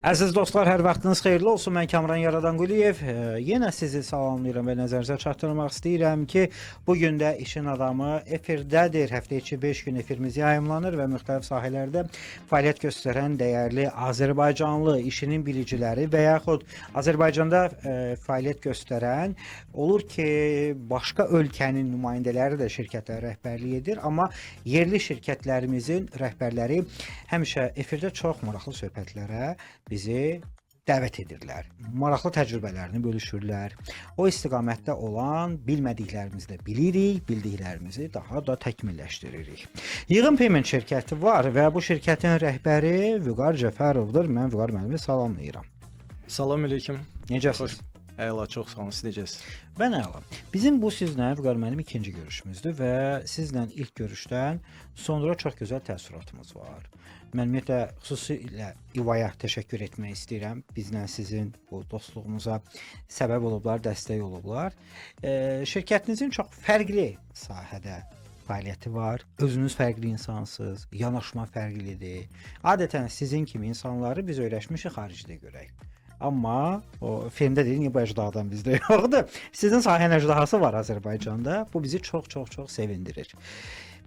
Əziz dostlar, hər vaxtınız xeyirli olsun. Mən Kamran Yaradanquliyev. Yenə sizi salamlayıram və nəzərinizə çatdırmaq istəyirəm ki, bu gün də işin adamı efirdədir. Həftə içi 5 gün efirimiz yayımlanır və müxtəlif sahələrdə fəaliyyət göstərən dəyərli Azərbaycanlı işinin biliciləri və yaxud Azərbaycanda fəaliyyət göstərən olur ki, başqa ölkənin nümayəndələri də şirkətlərə rəhbərlik edir, amma yerli şirkətlərimizin rəhbərləri həmişə efirdə çox maraqlı söhbətlərə bizi dəvət edirlər. Maraqlı təcrübələrini bölüşürlər. O istiqamətdə olan bilmədiklərimizi də bilirik, bildiklərimizi daha da təkmilləşdiririk. Yığın Payment şirkəti var və bu şirkətin rəhbəri Vüqar Cəfərovdur. Mən Vüqar müəllimi salamlayıram. Salam əleykum. Necəsiz? Əla, çox sağ olun. Siz necəsiz? Mən əla. Bizim bu sizlə Vüqar müəllim ikinci görüşümüzdür və sizlə ilk görüşdən sonra çox gözəl təəssüratımız var. Mən ümumiyyətlə xüsusilə İvaya təşəkkür etmək istəyirəm. Bizlə sizin bu dostluğumuza səbəb olublar, dəstək olublar. Şirkətinizin çox fərqli sahədə fəaliyyəti var. Özünüz fərqli insansınız, yanaşma fərqlidir. Adətən sizin kimi insanları biz öyrəşmişik xaricdə görək. Amma o filmdə deyir, niyə bu əcdadan bizdə yoxdur? Sizin sahənin əjdahası var Azərbaycanda. Bu bizi çox sevindirir.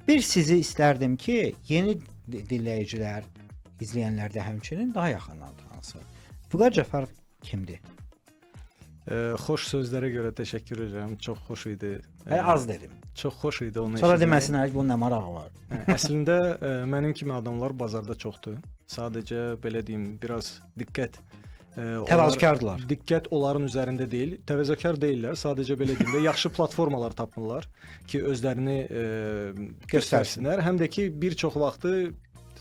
Bir sizi istərdim ki, yeni dinləyicilər, izləyənlər də həmçinin daha yaxından tanısın. Vüqar Cəfərov kimdir? Xoş sözlərə görə təşəkkür edirəm. Çox xoş idi. Az dedim. Çox xoş idi onu. Sonra deməsinlər ki, bunun nə marağı var. Əslində mənim kimi adamlar bazarda çoxdur. Sadəcə belə deyim, biraz diqqət təvazökardılar. Diqqət onların üzərində deyil. Təvazökar deyillər. Sadəcə belə deyim də yaxşı platformalar tapırlar ki, özlərini göstərsinlər. Həm də ki, bir çox vaxtı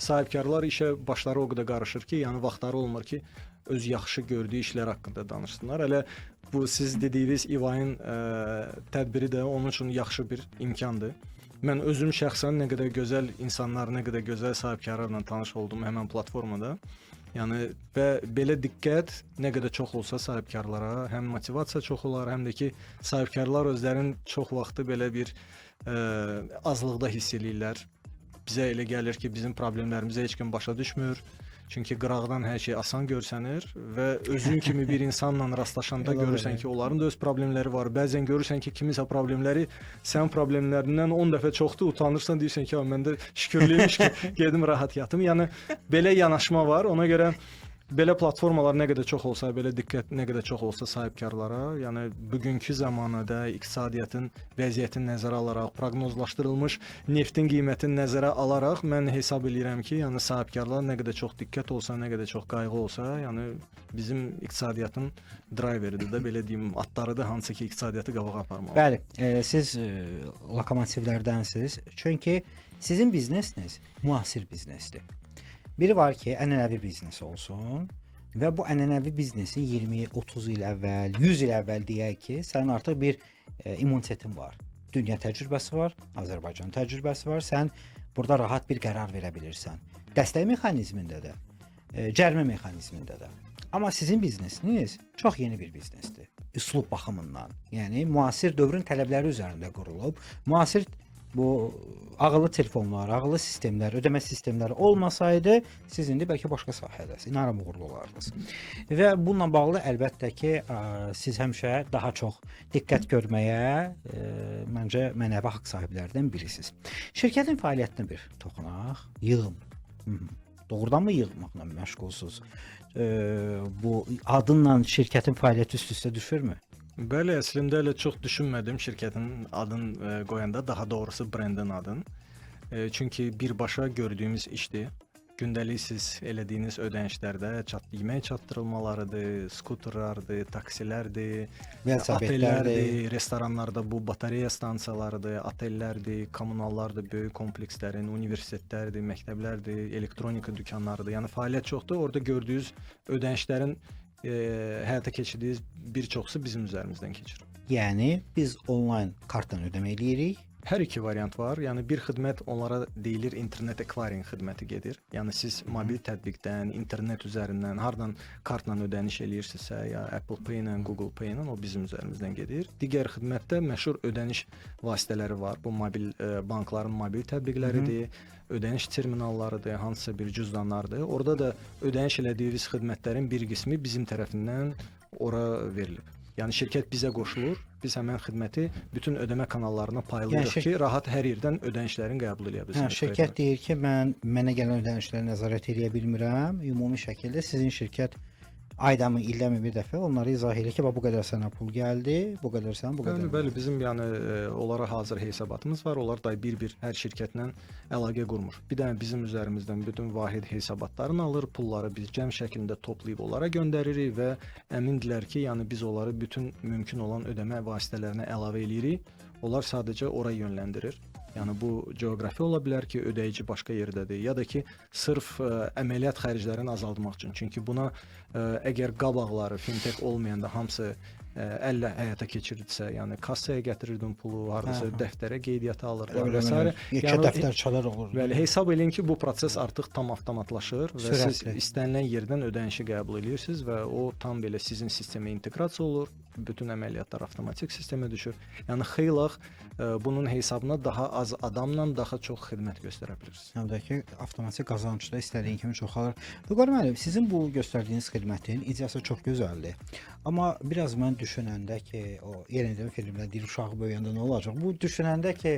sahibkarlar işə başları o qədər qarışır ki, yəni vaxtları olmur ki, öz yaxşı gördüyü işlər haqqında danışsınlar. Hələ bu siz dediyiniz İvayın tədbiri də onun üçün yaxşı bir imkandır. Mən özüm şəxsən nə qədər gözəl insanlar, nə qədər gözəl sahibkarlarla tanış oldum həmin platformada. Yəni və belə diqqət nə qədər çox olsa sahibkarlara həm motivasiya çox olar, həm də ki sahibkarlar özlərinin çox vaxtı belə bir azlıqda hiss eləyirlər. Bizə elə gəlir ki, bizim problemlərimizi heç kim başa düşmür. Çünki qıraqdan hər şey asan görsənir və özün kimi bir insanla rastlaşanda görürsən ki, onların da öz problemləri var. Bəzən görürsən ki, kimisə problemləri sənin problemlərindən 10 dəfə çoxdur, utanırsan, deyirsən ki, məndə şükürlüymüş ki, gedim rahat yatım. Yəni belə yanaşma var. Ona görə belə platformalar nə qədər çox olsa, belə diqqət nə qədər çox olsa sahibkarlara, yəni bugünkü zamanada iqtisadiyyatın vəziyyətini nəzərə alaraq, proqnozlaşdırılmış neftin qiymətini nəzərə alaraq mən hesab edirəm ki, yəni sahibkarlar nə qədər çox diqqət olsa, nə qədər çox qayğı olsa, yəni bizim iqtisadiyyatın driveridir də, belə deyim, atlarıdır, hansı ki iqtisadiyyatı qabağa aparmalı. Bəli, siz lokomotivlərdənsiniz. Çünki sizin biznesiniz müasir biznesdir. Biri var ki, ənənəvi biznes olsun və bu ənənəvi biznesi 20-30 il əvvəl, 100 il əvvəl deyək ki, sənin artıq bir immunitetin var. Dünya təcrübəsi var, Azərbaycan təcrübəsi var. Sən burada rahat bir qərar verə bilirsən. Dəstək mexanizmində də, cərimə mexanizmində də. Amma sizin biznesiniz çox yeni bir biznesdir. Üslub baxımından. Yəni müasir dövrün tələbləri üzərində qurulub. Müasir bu ağıllı telefonlar, ağıllı sistemlər, ödəmə sistemləri olmasaydı, siz indi bəlkə başqa sahədəsiz, inanıram uğurlu olardınız. Və bununla bağlı əlbəttə ki, siz həmişə daha çox diqqət görməyə, məncə mənəvi haqq sahiblərindən birisiniz. Şirkətin fəaliyyətinə bir toxunaq, yığım. Doğrudanmı yığmaqla məşğulsuz? Bu adınla şirkətin fəaliyyəti üst-üstə düşürmü? Bəli, əslində elə çox düşünmədim şirkətin adını qoyanda, daha doğrusu brendin adını. Çünki birbaşa gördüyümüz işdir. Gündəlik siz elədiyiniz ödənişlərdə yemək çatdırılmalarıdır, skuterlardır, taksilərdir, otellərdir, restoranlarda bu batareya stansiyalarıdır, otellərdir, kommunallardır, böyük komplekslərin, universitetlərdir, məktəblərdir, elektronika dükanlarıdır. Yəni fəaliyyət çoxdur. Orada gördüyünüz ödənişlərin həyata keçirdiyiniz bir çoxusu bizim üzərimizdən keçir. Yəni biz onlayn kartdan ödəmə eləyirik Hər iki variant var. Yəni bir xidmət onlara deyilir internet acquiring xidməti gedir. Yəni siz mobil tətbiqdən, internet üzərindən hardan kartla ödəniş eləyirsinizsə, ya Apple Pay ilə, Google Pay ilə o bizim üzərimizdən gedir. Digər xidmətdə məşhur ödəniş vasitələri var. Bu mobil bankların mobil tətbiqləridir, ödəniş terminallarıdır, hansısa bir cüzdanlardır. Orada da ödəniş elədiyiniz xidmətlərin bir qismi bizim tərəfindən ora verilib. Yəni şirkət bizə qoşulur, biz həmin xidməti bütün ödəmə kanallarına paylayırıq ki, rahat hər yerdən ödənişlərini qəbul edə bilsin. Şirkət deyir ki, mənə gələn ödənişləri nəzarət edə bilmirəm. Ümumi şəkildə sizin şirkət aydamı, illəmi bir dəfə onları izah edir ki, bu qədər sənə pul gəldi, bu qədər sənə, bu qədər. Bəli, bizim yəni onlara hazır hesabatımız var. Onlar da bir-bir hər şirkətlə əlaqə qurmur. Bir dənə bizim üzərimizdən bütün vahid hesabatlarını alır, pulları biz cəm şəklində toplayıb onlara göndəririk və əmindirlər ki, yəni biz onları bütün mümkün olan ödəmə vasitələrinə əlavə eləyirik. Onlar sadəcə ora yönləndirir. Yəni bu coğrafi ola bilər ki, ödəyici başqa yerdədir, ya da ki, sırf əməliyyat xərclərini azaldmaq üçün. Çünki buna əgər qabaqları fintech olmayanda hamısı əllə həyata keçirirdisə, yəni kassaya gətirirdim pulu, hardasa dəftərə qeydiyyata alırdılar və s. Yekə dəftərçələr olur. Bəli, hesab eləyin ki, bu proses artıq tam avtomatlaşır və siz istənilən yerdən ödənişi qəbul edirsiniz və o tam belə sizin sistemə inteqrasiya olur. Bütün əməliyyatlar avtomatik sistemə düşür. Yəni xeyli bunun hesabına daha az adamla daha çox xidmət göstərə bilirsiniz. Həm də ki, avtomatik qazanc da istədiyin kimi çoxalır. Vüqar müəllim, sizin bu göstərdiyiniz xidmətin ideyası çox gözəldir. Amma biraz mən düşünəndə ki, o yenidən filmdə deyir uşağı böyüyəndə nə olacaq? Bu düşünəndə ki,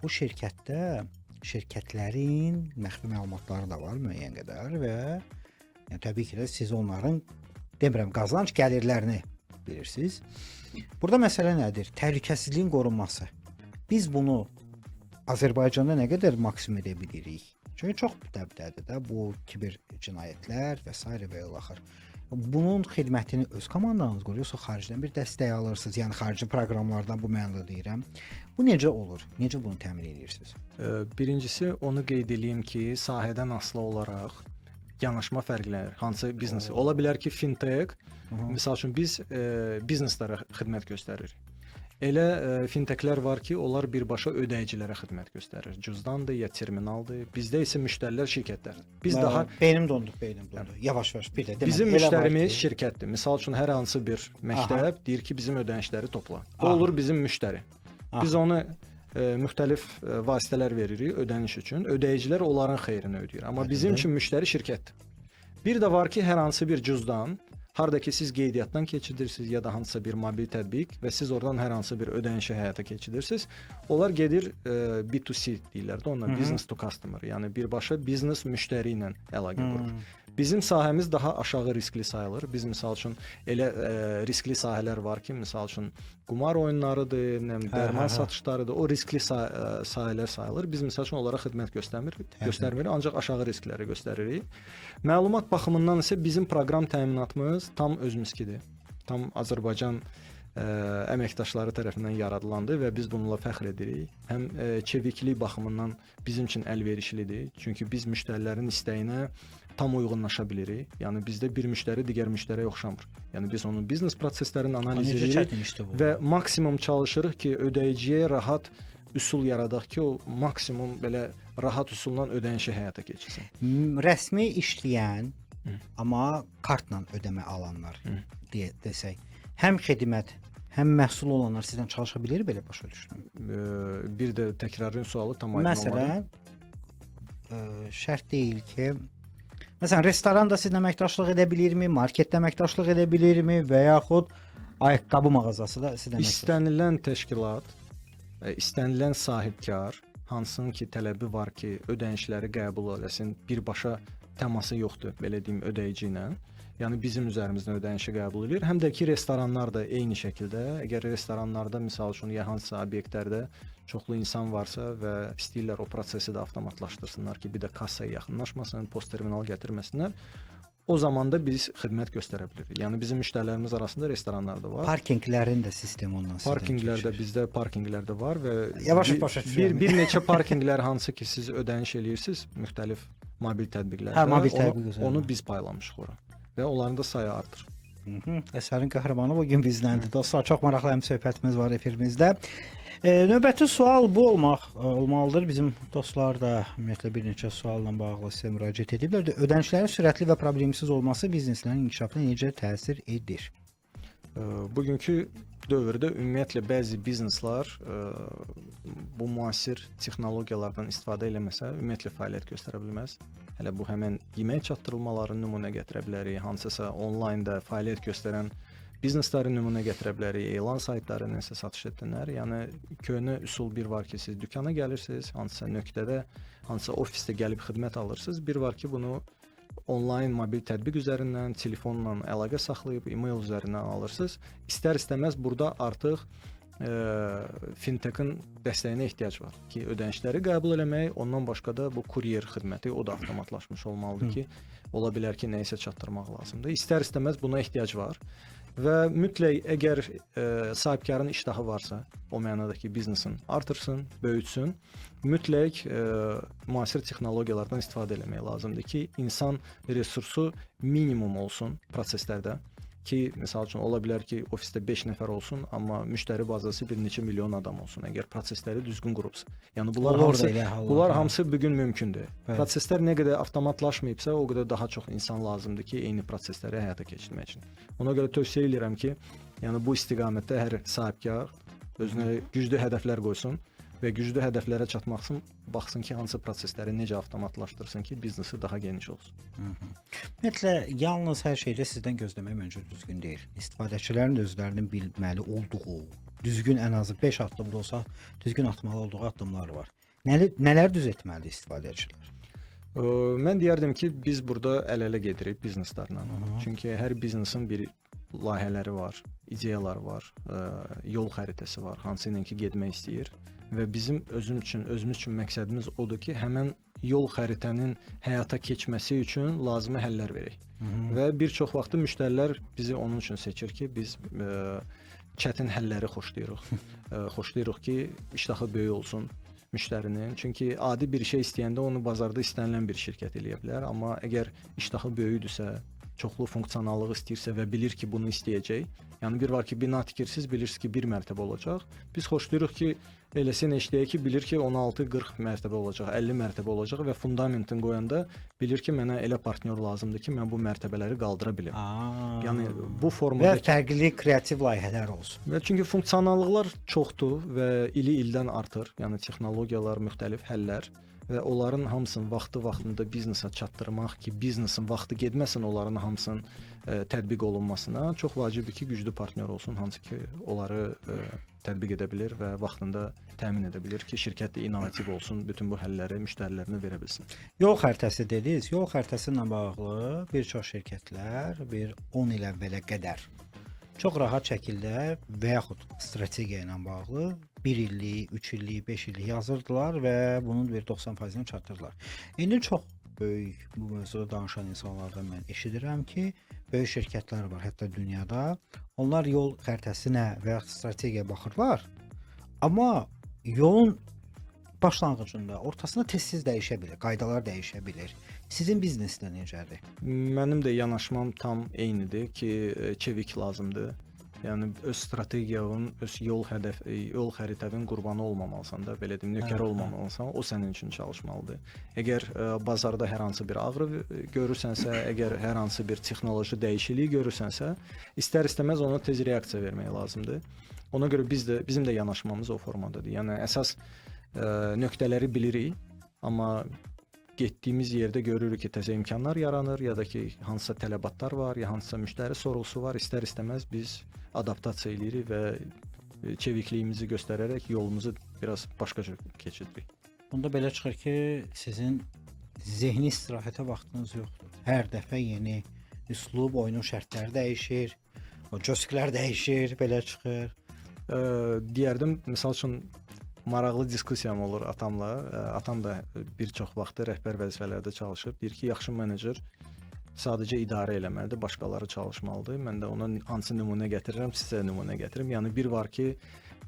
bu şirkətdə şirkətlərin məxfi məlumatları da var müəyyən qədər və yəni təbii ki də siz onların demirəm qazanc gəlirlərini bilirsiniz. Burada məsələ nədir? Təhlükəsizliyin qorunması. Biz bunu Azərbaycanda nə qədər maksimum edə bilirik? Çünki çox dəbdədir də bu kiber cinayətlər və s. və ilaxır. Bunun xidmətini öz komandanız qurur, yoxsa xaricdən bir dəstək alırsınız? Yəni xarici proqramlardan bu mənada deyirəm. Bu necə olur? Necə bunu təmin edirsiniz? Birincisi onu qeyd edeyim ki, sahədən asılı olaraq yanaşma fərqlənir. Hansı biznesi? Ola bilər ki, fintech, misal üçün biz bizneslərə xidmət göstəririk. Elə fintechlər var ki, onlar birbaşa ödəyicilərə xidmət göstərir. Cüzdandır ya terminaldır. Bizdə isə müştərilər şirkətlərdir. Biz daha beynim dondu. Yavaş-yavaş bir də demək. Bizim müştərimiz şirkətdir. Misal üçün hər hansı bir məktəb deyir ki, bizim ödənişləri topla. O olur bizim müştəri. Biz onu müxtəlif vasitələr veririk ödəniş üçün. Ödəyicilər onların xeyrinə ödəyir. Amma bizim üçün müştəri şirkətdir. Bir də var ki, hər hansı bir cüzdan harda ki siz qeydiyyatdan keçirirsiniz ya da hansısa bir mobil tətbiq və siz oradan hər hansı bir ödənişi həyata keçirirsiniz. Onlar gedir B2C deyirlər də, onlar business to customer, yəni birbaşa biznes müştəri ilə əlaqə qurur. Bizim sahəmiz daha aşağı riskli sayılır. Biz misal üçün elə riskli sahələr var ki, misal üçün qumar oyunlarıdır, dərman satışlarıdır. O riskli sahələr sayılır. Biz misal üçün onlara xidmət göstərmirik, ancaq aşağı riskləri göstəririk. Məlumat baxımından isə bizim proqram təminatımız tam özümüzkidir. Tam Azərbaycan əməkdaşları tərəfindən yaradılandır və biz bununla fəxr edirik. Həm çeviklik baxımından bizim üçün əlverişlidir. Çünki biz müştərilərin istəyinə tam uyğunlaşa bilirik. Yəni bizdə bir müştəri digər müştəriyə oxşamır. Yəni biz onun biznes proseslərini analiz edirik və maksimum çalışırıq ki, ödəyiciyə rahat üsul yaradaq ki, o maksimum belə rahat üsulla ödənişi həyata keçirsin. Rəsmi işləyən, amma kartla ödəmə alanlar desək, həm xidmət, həm məhsul olanlar sizdən çalışa bilir, belə başa düşdüm. Bir də təkrarın sualı tam aydın olmalı. Məsələn, şərt deyil ki, məsələn, restoran da sizlə əməkdaşlıq edə bilirmi, marketdə əməkdaşlıq edə bilirmi və yaxud ayaqqabı mağazası da sizlə əməkdaşlıq? İstənilən təşkilat, istənilən sahibkar, hansının ki tələbi var ki, ödənişləri qəbul eləsin, birbaşa təması yoxdur, belə deyim, ödəyici ilə. Yəni bizim üzərimizdən ödənişi qəbul edir. Həm də ki, restoranlar da eyni şəkildə, əgər restoranlarda misal üçün ya hansısa obyektlərdə çoxlu insan varsa və istəyirlər o prosesi də avtomatlaşdırsınlar ki, bir də kassaya yaxınlaşmasın, post terminal gətirməsinlər, o zaman da biz xidmət göstərə bilirik. Yəni bizim müştərilərimiz arasında restoranlar da var. Parkinqlərin də sistemi ondan sonra. Parkinqlər də bizdə parkinqlər də var və bir neçə parkinqlər hansı ki siz ödəniş eləyirsiniz müxtəlif mobil tətbiqlərdə. Mobil tətbiq onu biz paylamışıq ora və onların da sayı artır. Əsərin qəhrəmanı bu gün bizləndir. Dostlar, çox maraqlı həm söhbətimiz var efirimizdə. Növbəti sual bu olmalıdır. Bizim dostlar da ümumiyyətlə bir neçə sualla bağlı sizə müraciət ediblər. Ödənişlərin sürətli və problemsiz olması bizneslərin inkişafına necə təsir edir? Bugünkü dövrdə ümumiyyətlə bəzi bizneslər bu müasir texnologiyalardan istifadə eləməsə ümumiyyətlə fəaliyyət göstərə bilməz. Hələ bu həmin yemək çatdırılmalarını nümunə gətirə bilərik, hansısa onlaynda fəaliyyət göstərən biznesləri nümunə gətirə bilərik, elan saytları nəsə satış edənlər. Yəni köhnə üsul bir var ki, siz dükana gəlirsiniz, hansısa nöqtədə, hansısa ofisdə gəlib xidmət alırsınız. Bir var ki, bunu onlayn mobil tətbiq üzərindən, telefonla əlaqə saxlayıb e-mail üzərindən alırsınız. İstər-istəməz burada artıq fintech'in dəstəyinə ehtiyac var ki, ödənişləri qəbul eləmək, ondan başqa da bu kuryer xidməti o da avtomatlaşmış olmalıdır ki, ola bilər ki, nəyisə çatdırmaq lazımdır. İstər-istəməz buna ehtiyac var və mütləq əgər sahibkarın iştahı varsa, o mənada ki, biznesin artırsın, böyütsün, mütləq müasir texnologiyalardan istifadə etmək lazımdır ki, insan resursu minimum olsun proseslərdə. Ki, məsəl üçün, ola bilər ki, ofisdə 5 nəfər olsun, amma müştəri bazası bir neçə milyon adam olsun, əgər prosesləri düzgün qurubsa. Yəni, bunlar hamısı bugün mümkündür. Evet. Proseslər nə qədər avtomatlaşmayıbsa, o qədər daha çox insan lazımdır ki, eyni prosesləri həyata keçirmək üçün. Ona görə tövsiyə edirəm ki, yəni bu istiqamətdə hər sahibkar özünə güclü hədəflər qoysun və güclü hədəflərə çatmaq üçün baxsın ki, hansı prosesləri necə avtomatlaşdırsın ki, biznesi daha geniş olsun. Ümumiyyətlə, yalnız hər şeydə sizdən gözləmək məncə düzgün deyil. İstifadəçilərin özlərinin bilməli olduğu, düzgün ən azı 5 addımda olsa, düzgün atmalı olduğu addımlar var. Nələr düz etməli istifadəçilər? Mən deyərdim ki, biz burada əl-ələ gedirik bizneslərlə. Çünki hər biznesin bir layihələri var, ideyaları var, yol xəritəsi var, hansı ilə ki, getmək istəyir. Və bizim özümüz üçün məqsədimiz odur ki, həmən yol xəritənin həyata keçməsi üçün lazımi həllər verək. Və bir çox vaxtı müştərilər bizi onun üçün seçir ki, biz çətin həlləri xoşlayırıq. Xoşlayırıq ki, iştahı böyük olsun müştərinin. Çünki adi bir şey istəyəndə onu bazarda istənilən bir şirkət eləyə bilər. Amma əgər iştahı böyükdürsə, çoxlu funksionallıq istəyirsə və bilir ki, bunu istəyəcək. Yəni bir var ki, bina tikirsiniz, bilirsiniz ki, 1 mərtəbə olacaq. Biz xoşlayırıq ki, eləsinə işləyək ki, bilir ki, 16-40 mərtəbə olacaq, 50 mərtəbə olacaq və fundamentin qoyanda bilir ki, mənə elə partnyor lazımdır ki, mən bu mərtəbələri qaldıra bilim. Yəni bu formada və fərqli kreativ layihələr olsun. Və çünki funksionallıqlar çoxdur və ili-ildən artır. Yəni texnologiyalar, müxtəlif həllər və onların hamısını vaxtında biznesə çatdırmaq ki, biznesin vaxtı getməsin onların hamısının tətbiq olunmasına çox vacibdir ki, güclü partnyor olsun, hansı ki, onları tətbiq edə bilir və vaxtında təmin edə bilir ki, şirkət də innovativ olsun, bütün bu həlləri müştərilərinə verə bilsin. Yol xəritəsi dediniz. Yol xəritəsi ilə bağlı bir çox şirkətlər bir 10 il əvvələ qədər çox rahat şəkildə və yaxud strategiya ilə bağlı 1 illik, 3 illik, 5 illik yazırdılar və bunun bir 90%-ni çatdırdılar. İndi çox böyük bu mövzuda danışan insanlardan mən eşidirəm ki, böyük şirkətlər var, hətta dünyada. Onlar yol xəritəsinə və yaxud strategiyaya baxırlar. Amma yolun başlanğıcında, ortasında tez-tez dəyişə bilir, qaydalar dəyişə bilir. Sizin biznesdə necədir? Mənim də yanaşmam tam eynidir ki, çevik lazımdır. Yəni öz strategiyanın, öz yol xəritənin qurbanı olmamalısan da, belə deyim, nökər olmamalısan, o sənin üçün çalışmalıdır. Əgər bazarda hər hansı bir ağrı görürsənsə, əgər hər hansı bir texnoloji dəyişikliyi görürsənsə, istər-istəməz ona tez reaksiya vermək lazımdır. Ona görə bizim də yanaşmamız o formadadır. Yəni əsas nöqtələri bilirik, amma getdiyimiz yerdə görürük ki, təzə imkanlar yaranır, ya da ki, hansısa tələbatlar var, ya hansısa müştəri sorğusu var. İstər-istəməz biz adaptasiya edirik və çevikliyimizi göstərərək yolumuzu biraz başqa cür keçiririk. Bunda belə çıxır ki, sizin zehni istirahətə vaxtınız yoxdur. Hər dəfə yeni üslub, oyunun şərtləri dəyişir, o coskilər dəyişir, belə çıxır. Deyərdim, məsəl üçün maraqlı diskussiyam olur atamla. Atam da bir çox vaxtı rəhbər vəzifələrdə çalışıb. Deyir ki, yaxşı menecer sadəcə idarə eləməlidir, başqaları çalışmalıdır. Mən də ona hansı nümunə gətirirəm, sizə nümunə gətirim. Yəni bir var ki,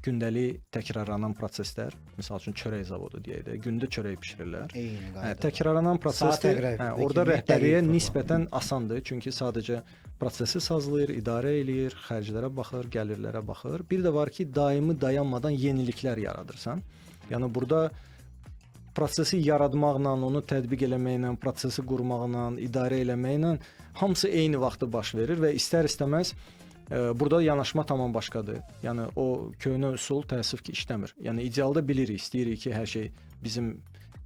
gündəlik təkrarlanan proseslər, məsəl üçün çörək zavodu deyək də, gündə çörək bişirirlər. Eyni qayda. Təkrarlanan prosesdir. təqribindəki Orada kimi rəhbərliyə dəqiq nisbətən asandır, çünki sadəcə prosesi sazlayır, idarə eləyir, xərclərə baxır, gəlirlərə baxır. Bir də var ki, daimi dayanmadan yeniliklər yaradırsan. Yəni burada prosesi yaratmaqla, onu tətbiq eləməklə, prosesi qurmaqla, idarə eləməklə hamısı eyni vaxtda baş verir və istər-istəməz burada yanaşma tamam başqadır. Yəni o köhnə üsul təəssüf ki işləmir. Yəni idealda bilirik, istəyirik ki, hər şey bizim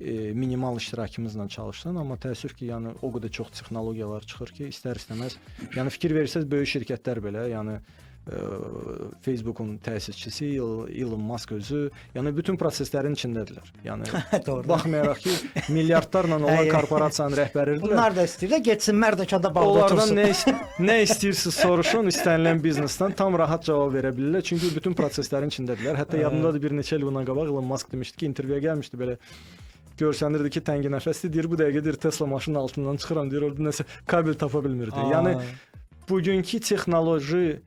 minimal iştirakımızla çalışsın, amma təəssüf ki, yəni o qədər çox texnologiyalar çıxır ki, istər-istəməz, yəni fikir verirsəz böyük şirkətlər belə, yəni Facebook'un təsisçisi Elon Musk özü, yəni bütün proseslərin içindədirlər. Yəni baxmayaraq ki, milyardlarla olan korporasiyanın rəhbəridirlər. Bunlar da istəyirlər getsin Mərdəkanda bağda otursun. Onlardan nə istəyirsiniz soruşun, istənilən biznesdən tam rahat cavab verə bilirlər. Çünki bütün proseslərin içindədirlər. Hətta yadımdadır bir neçə il bundan qabaq Elon Musk demişdi ki, intervyuya gəlmişdi belə görsənirdi ki, təngi nəfəsli, deyir bu dəqiqə deyir Tesla maşının altından çıxıram, deyir orada nəsə kabel tapa bilmirdi. Yəni bugünkü texnoloji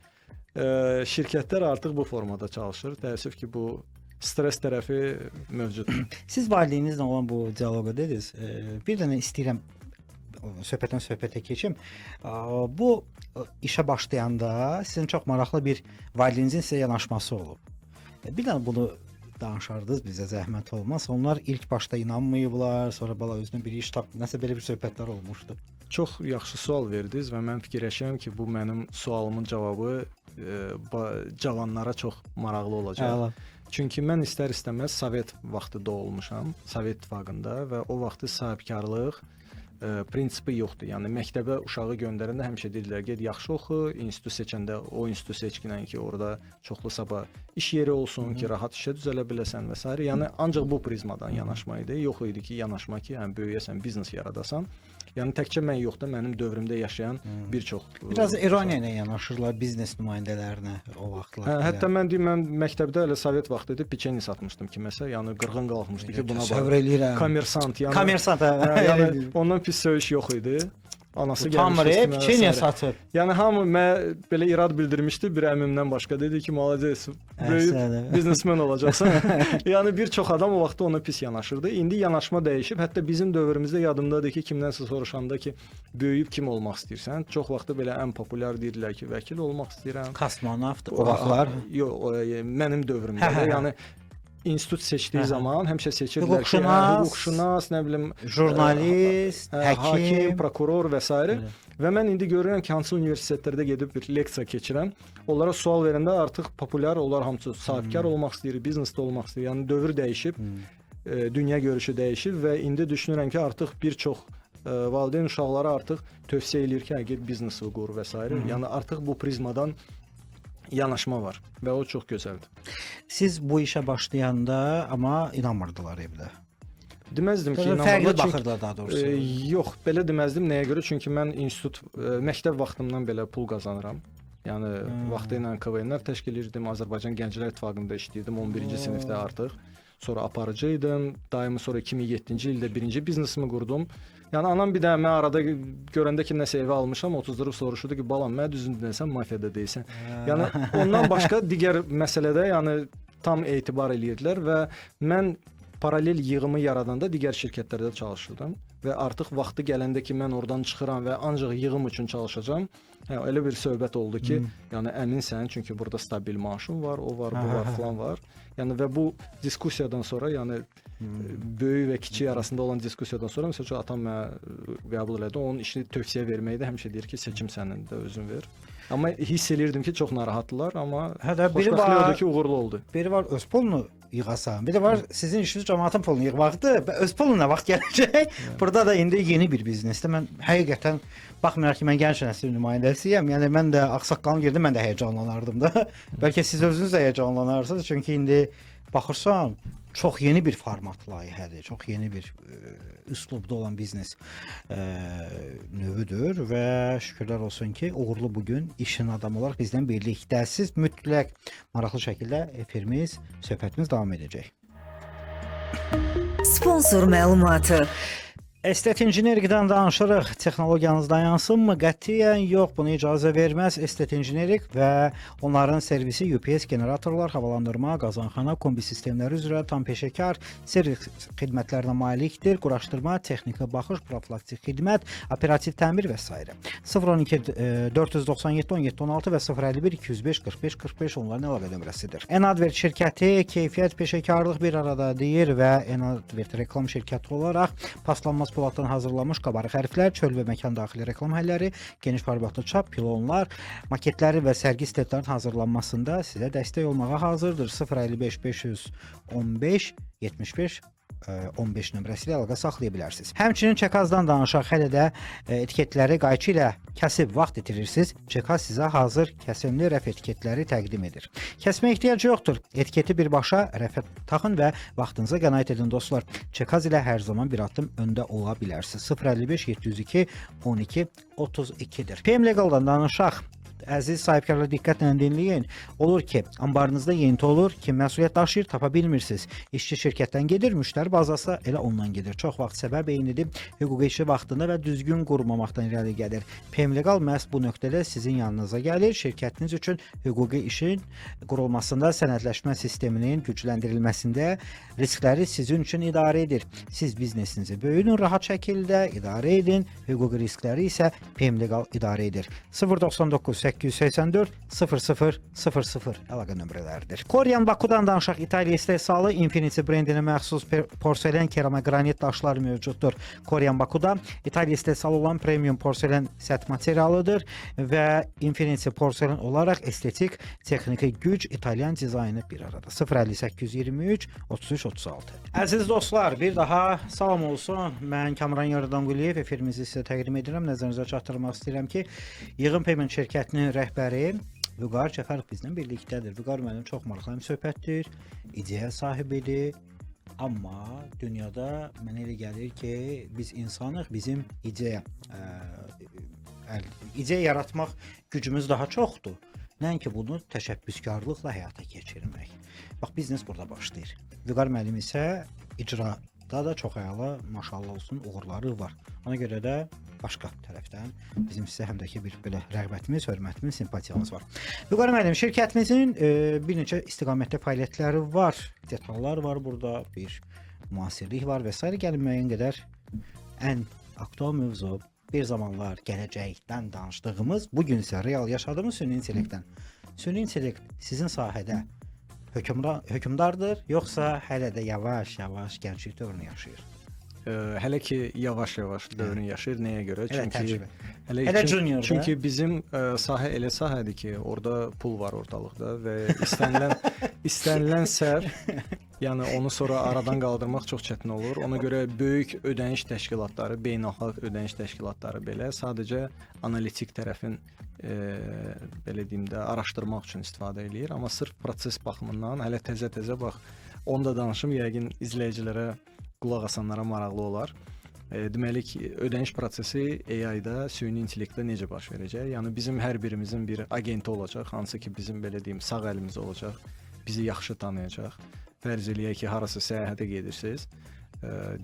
şirkətlər artıq bu formada çalışır. Təəssüf ki, bu stres tərəfi mövcuddur. Siz valideyninizlə olan bu dialoqa dediniz. Bir dənə istəyirəm söhbətdən söhbətə keçim. Bu işə başlayanda sizin çox maraqlı bir valideyninizin sizə yanaşması olub. Bir dənə bunu danışardınız bizə zəhmət olmaz. Onlar ilk başda inanmayıblar, sonra bala özünə bir iş tapdı. Nəsə belə bir söhbətlər olmuşdu. Çox yaxşı sual verdiniz və mən fikirləşirəm ki, bu mənim sualımın cavabı cavanlara çox maraqlı olacaq. Çünki mən istər-istəməz Sovet vaxtı doğulmuşam, Sovet İttifaqında və o vaxtı sahibkarlıq prinsipi yoxdur. Yəni məktəbə uşağı göndərəndə həmişə dedilər, get yaxşı oxu, institut seçəndə o institut seçkinən ki, orada çoxlu sabah iş yeri olsun ki, rahat işə düzələ biləsən və s. Yəni ancaq bu prizmadan yanaşma idi. Yox idi ki, yanaşma ki, həm böyüyəsən, biznes yaradasan. Yəni təkcə mən yox da mənim dövrümdə yaşayan bir çox. Biraz ironiya ilə yanaşırlar biznes nümayəndələrinə o vaxtlar. Hətta mən deyim, mən məktəbdə elə Sovet vaxtı idi, piçeni satmışdım kiməsə. Yəni qırğın qalxmışdı ki, buna bax. Səvr eləyirəm. Kommersant, yəni. Kommersant, yəni ondan pis söyüş yox idi. Anası gəlmişdi. Piçeni satıb. Yəni hamı mən belə irad bildirmişdi bir əmimdən başqa. Dedi ki, "Malades, böyük biznesmen olacaqsan." Yəni bir çox adam o vaxt ona pis yanaşırdı. İndi yanaşma dəyişib. Hətta bizim dövrümüzdə yadımdadır ki, kimdənsə soruşanda ki, böyüyüb kim olmaq istəyirsən? Çox vaxtda belə ən populyar deyirlər ki, vəkil olmaq istəyirəm. Kosmonavt o vaxtlar. Yox, mənim dövrümdə. Yəni institut seçdiyi zaman həmişə seçirdilər ki, hüquqşünas, nə bilim, jurnalist, hakim, prokuror və s. Və mən indi görürəm ki, hansı universitetlərdə gedib bir leksiya keçirəm. Onlara sual verəndə artıq populyar, onlar hamısı sahibkar olmaq istəyir, biznesdə olmaq istəyir. Yəni dövr dəyişib, dünya görüşü dəyişib və indi düşünürəm ki, artıq bir çox valideyn uşaqlara artıq tövsiyə eləyir ki, get biznesi qur və s. Yəni artıq bu prizmadan yanaşma var və o çox gözəldir. Siz bu işə başlayanda amma inanmırdılar evdə. Deməzdim ki, fərqli baxırdılar daha doğrusu. Yox, belə deməzdim. Nəyə görə? Çünki mən institut, məktəb vaxtımdan belə pul qazanıram. Yəni vaxtı ilə KVN-lər təşkil edirdim. Azərbaycan Gənclər İttifaqında işləyirdim 11-ci sinifdə artıq. Sonra aparıcı idim. Daimi sonra 2007-ci ildə birinci biznesimi qurdum. Yəni anam bir də mən arada görəndə ki, nəsə evə almışam, otuzdurub soruşurdu ki, balam, mən düzün deyəsən, mafiyada deyilsən. Yəni ondan başqa digər məsələdə yəni tam etibar eləyirdilər və mən paralel yığımı yaradanda digər şirkətlərdə çalışırdım və artıq vaxtı gələndə ki, mən oradan çıxıram və ancaq yığım üçün çalışacağam. Elə bir söhbət oldu ki, yəni əminsən, çünki burada stabil maaşın var, o var, bu var, falan var. Yəni və bu diskussiyadan sonra, yəni böyük və kiçik arasında olan diskussiyadan sonra məsəl üçün atam mənə qəbul elədi. Onun işini tövsiyə verməyi də həmişə deyir ki, seçim sənin də özün ver. Amma hiss elirdim ki, çox narahatdılar, amma xoşbəxtlik oldu ki, uğurlu oldu. Biri var öz pulunu yığasan, bir də var sizin işiniz cəmaatın pulunu yığmaqdır. Öz puluna vaxt gələcək. Burada da indi yeni bir biznesdə mən həqiqətən baxmayaraq ki, mən gənc nəsil nümayəndəsiyəm. Yəni mən də ağsaqqalım girdim, mən də həyəcanlanardım da. Bəlkə siz özünüz də həyəcanlanarsınız, çünki indi baxırsan çox yeni bir format layihədir, çox yeni bir üslubda olan biznes növüdür və şükürlər olsun ki, uğurlu bugün işin adamı olaraq bizdən birlikdəsiz. Mütləq maraqlı şəkildə efirimiz, söhbətimiz davam edəcək. Sponsor məlumatı. Estet injinerikdən danışırıq. Texnologiyanızdan yansınmı? Qətiyyən yox, buna icazə verməz Estet injinerik və onların servisi UPS generatorlar, havalandırma, qazanxana, kombi sistemləri üzrə tam peşəkar servis xidmətlərinə malikdir. Quraşdırma, texniki baxış, profilaktik xidmət, operativ təmir və s. 012 497 17 16 və 051 205 45 45 onların əlaqə nömrəsidir. Enadvert şirkəti keyfiyyət, peşəkarlıq bir arada deyir və Enadvert reklam şirkəti olaraq paslanmaz poladdan hazırlanmış qabarıq hərflər, çöl və məkan daxili reklam həlləri, geniş formatlı çap, pilonlar, maketləri və sərgi stendlərinin hazırlanmasında sizə dəstək olmağa hazırdır. 055 515 75 15 nömrəsi ilə əlaqə saxlaya bilərsiniz. Həmçinin çekazdan danışaq. Hələ də etiketləri qayçı ilə kəsib vaxt itirirsiniz. Çekaz sizə hazır kəsimli rəf etiketləri təqdim edir. Kəsmə ehtiyac yoxdur. Etiketi birbaşa rəfə taxın və vaxtınıza qənaət edin dostlar. Çekaz ilə hər zaman bir addım öndə ola bilərsiniz. 055 702 12 32-dir. PM Legaldan danışaq. Əziz sahibkarlar, diqqətlə dinləyin. Olur ki, ambarınızda yeni olur ki, məsuliyyət daşıyır, tapa bilmirsiniz. İşçi şirkətdən gedir, müştəri bazası elə ondan gedir. Çox vaxt səbəb eynidir. Hüquqi işi vaxtında və düzgün qurmamaqdan irəli gəlir. PM Legal məhz bu nöqtədə sizin yanınıza gəlir. Şirkətiniz üçün hüquqi işin qurulmasında, sənədləşmə sisteminin gücləndirilməsində riskləri sizin üçün idarə edir. Siz biznesinizi böyüdün, rahat şəkildə idarə edin. Hüquqi riskləri isə PM Legal idarə edir. 099 884 0000 əlaqə nömrələridir. Koryan Bakudan danışaq. İtaliya istehsalı Infinity brendinə məxsus porselen, keramogranit daşlar mövcuddur. Koryan Bakuda İtaliya istehsalı olan premium porselen set materialıdır və Infinity porselen olaraq estetik, texniki güc, İtalyan dizaynı bir arada. 058 23 33 36. Əziz dostlar, bir daha salam olsun. Mən Kamran Yaradanquliyev efirimizi sizə təqdim edirəm. Nəzərinizə çatdırmaq istəyirəm ki, Yığın Payment şirkətinin rəhbəri Vüqar Cəfərov bizlə birlikdədir. Vüqar mənim çox maraqlı söhbətdir, ideya sahibidir. Amma dünyada mənə elə gəlir ki, biz insanıq, bizim ideya yaratmaq gücümüz daha çoxdur. Nəinki bunu təşəbbüskarlıqla həyata keçirmək. Bax, biznes burada başlayır. Vüqar müəllim isə icrada da çox əla, maşallah olsun, uğurları var. Ona görə də başqa tərəfdən bizim sizə həm də ki bir belə rəğbətimiz, hörmətimiz, simpatiyamız var. Vüqar müəllim, şirkətimizin bir neçə istiqamətli fəaliyyətləri var, detallar var burada, bir müasirlik var və s. Gəlin müəyyən qədər ən aktual mövzu, bir zamanlar gələcəkdən danışdığımız, bugün isə real yaşadığımız süni intellektdən. Süni intellekt sizin sahədə hökmdardır, yoxsa hələ də yavaş-yavaş gənclik dövrünü yaşayır? Hələ ki yavaş-yavaş dövrünü yaşayır. Nəyə görə? Hələ juniorda. Çünki bizim sahə elə sahədir ki, orada pul var ortalıqda və istənilən səhv, yəni onu sonra aradan qaldırmaq çox çətin olur. Ona görə böyük ödəniş təşkilatları, beynəlxalq ödəniş təşkilatları belə sadəcə analitik tərəfin belə deyim də araşdırmaq üçün istifadə eləyir. Amma sırf proses baxımından hələ təzə bax, onu da danışım, yəqin izləyicilərə, qulaq asanlara maraqlı olar. Deməli ki, ödəniş prosesi AI-da, süni intellektdə necə baş verəcək? Yəni bizim hər birimizin bir agenti olacaq, hansı ki bizim belə deyim sağ əlimiz olacaq, bizi yaxşı tanıyacaq. Fərz eləyək ki, harasa səyahətə gedirsiniz,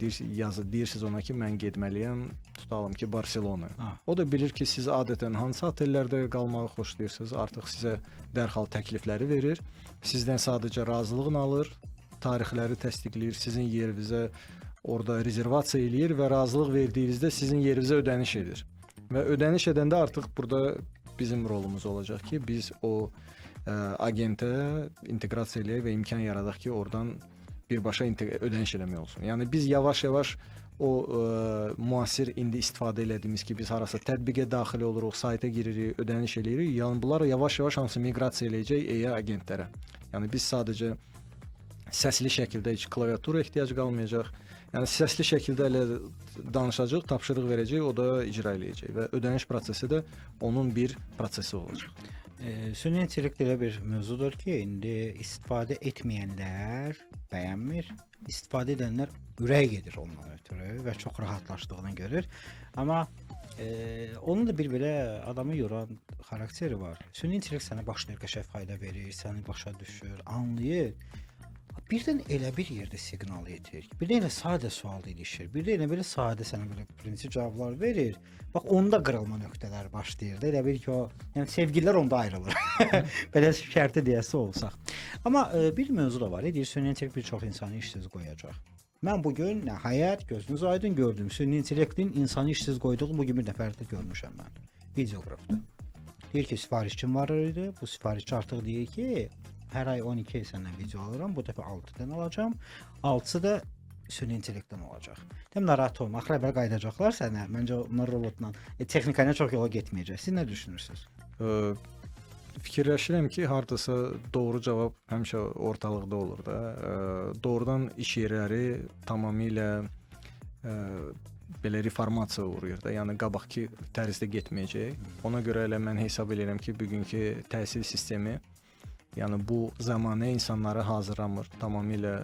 deyirsiniz ona ki, mən getməliyəm, tutalım ki, Barselonaya. O da bilir ki, siz adətən hansı otellərdə qalmağı xoşlayırsınız, artıq sizə dərhal təklifləri verir, sizdən sadəcə razılığını alır, tarixləri təsdiqləyir, sizin yerinizə orada rezervasiya eləyir və razılıq verdiyinizdə sizin yerinizə ödəniş edir. Və ödəniş edəndə artıq burada bizim rolumuz olacaq ki, biz o agentə inteqrasiya eləyək və imkan yaradaq ki, oradan birbaşa ödəniş eləmək olsun. Yəni biz yavaş-yavaş o müasir indi istifadə elədiyimiz ki, biz harasa tətbiqə daxil oluruq, sayta giririk, ödəniş eləyirik. Yəni bunlar yavaş-yavaş hansı miqrasiya eləyəcək AI agentlərə. Yəni biz sadəcə səsli şəkildə heç klaviatura ehtiyac qalmayacaq. Yəni səsli şəkildə elə danışacaq, tapşırıq verəcək, o da icra eləyəcək və ödəniş prosesi də onun bir prosesi olacaq. Süni intellekt elə bir mövzudur ki, indi istifadə etməyənlər bəyənmir, istifadə edənlər ürək gedir ondan ötürü və çox rahatlaşdığını görür. Amma onun da bir belə adamı yoran xarakteri var. Süni intellekt sənə başlayır qəşəng fayda verir, səni başa düşür, anlayır. Birdən elə bir yerdə siqnal yetir. Birdən elə sadə sual ilişir. Birdən elə belə sadə sənə belə prinsip cavablar verir. Bax onda qırılma nöqtələr başlayır da. Elə bir ki o, yəni sevgililər onda ayrılır. Belə şərti deyəsi olsaq. Amma bir mövzu da var. Deyir süni intellekt bir çox insanı işsiz qoyacaq. Mən bu gün nəhayət gözünüz aydın gördüm. Süni intellektin insanı işsiz qoyduğu bu gün bir nəfərdə görmüşəm mən. Videoqrafda. Deyir ki, sifarişçim var idi. Bu sifarişçi artıq deyir ki, hər ay 12 səndən video alıram. Bu dəfə 6-dan alacağam. 6-sı da süni intellektdən olacaq. Dem narahat olma. Axıra belə qayıdacaqlar sənə. Məncə onlar robotla texnika ilə çox yola getməyəcək. Siz nə düşünürsüz? Fikirləşirəm ki, hardasa doğru cavab həmişə ortalıqda olur da. Doğrudan iş yerləri tamamilə belə reformasiya uğrayır da. Yəni qabaqki tərzdə getməyəcək. Ona görə elə mən hesab edirəm ki, bugünkü təhsil sistemi, yəni bu zamanə insanları hazırlamır. Tamamilə